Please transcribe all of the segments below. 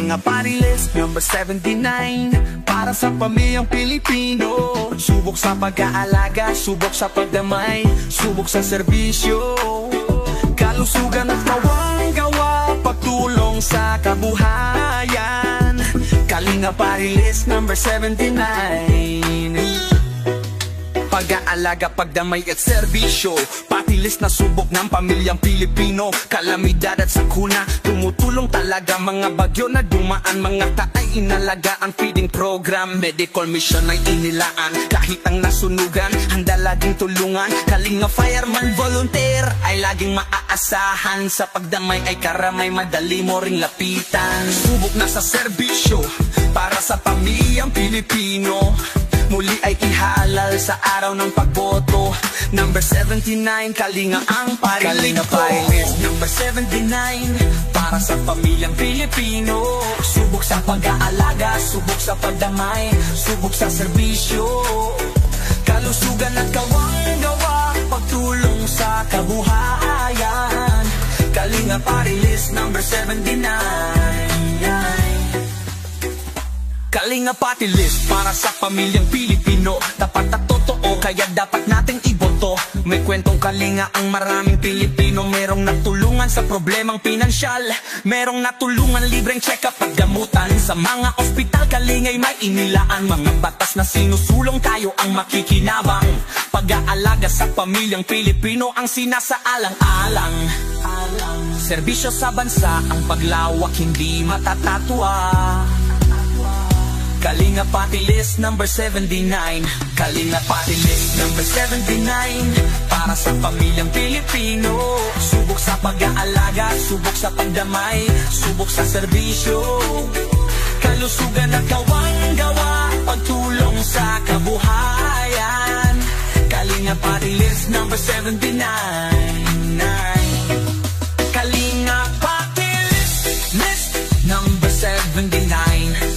Kalinga Party List number 79, para sa pamilyang Pilipino. Subok sa pag-aalaga, subok sa pagdamay, subok sa serbisyo, kalusugan at kawang-gawa, pagtulong sa kabuhayan. Kalinga Party List number 79. Pag-aalaga, pagdamay at serbisyo, party list na subok ng pamilyang Pilipino. Kalamidad at sakuna, tumutulong talaga. Mga bagyo na dumaan, mga taay inalagaan. Feeding program, medical mission ay inilaan. Kahit ang nasunugan, handa laging tulungan. Kalinga fireman volunteer ay laging maaasahan. Sa pagdamay ay karamay, madali mo ring lapitan. Subok na sa serbisyo, para sa pamilyang Pilipino. Muli ay ihalal sa araw ng pagboto. Number 79, Kalinga ang party. Kalinga Party List number 79, para sa pamilyang Pilipino. Subok sa pag-aalaga, subok sa pagdamay, subok sa serbisyo, kalusugan at kawang-gawa, pagtulong sa kabuhayan. Kalinga Party List number 79. Kalinga Party List para sa pamilyang Pilipino. Tapat at totoo, kaya dapat nating iboto. May kwentong kalinga ang maraming Pilipino. Merong natulungan sa problemang pinansyal, merong natulungan libreng check-up at gamutan. Sa mga ospital, kalingay may inilaan. Mga batas na sinusulong, tayo ang makikinabang. Pag-aalaga sa pamilyang Pilipino ang sinasaalang-alang. Serbisyo sa bansa, ang paglawak hindi matatatwa. Kalinga Party List number 79. Kalinga Party List number 79, para sa pamilyang Pilipino. Subok sa pag-aalaga, subok sa pagdamay, subok sa serbisyo, kalusugan at kawang-gawa, pagtulong sa kabuhayan. Kalinga Party List number 79. Kalinga Party List number 79.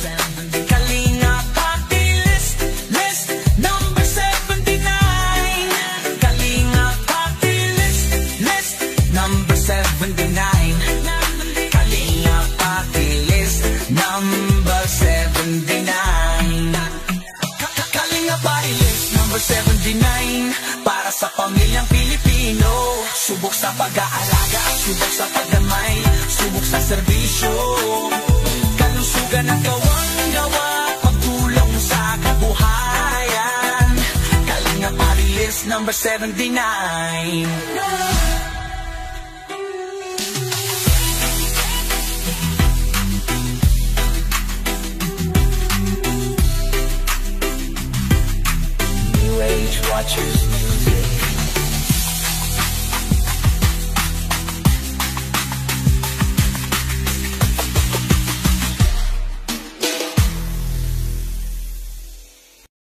Number 79. Kalinga Party List number 79, para sa pamilyang Pilipino. Subok sa pag-aalaga, subok sa pagdamay, subok sa serbisyo, kalusugan at kawang-gawa, pagtulong sa kabuhayan. Kalinga Party List number 79. Watchers.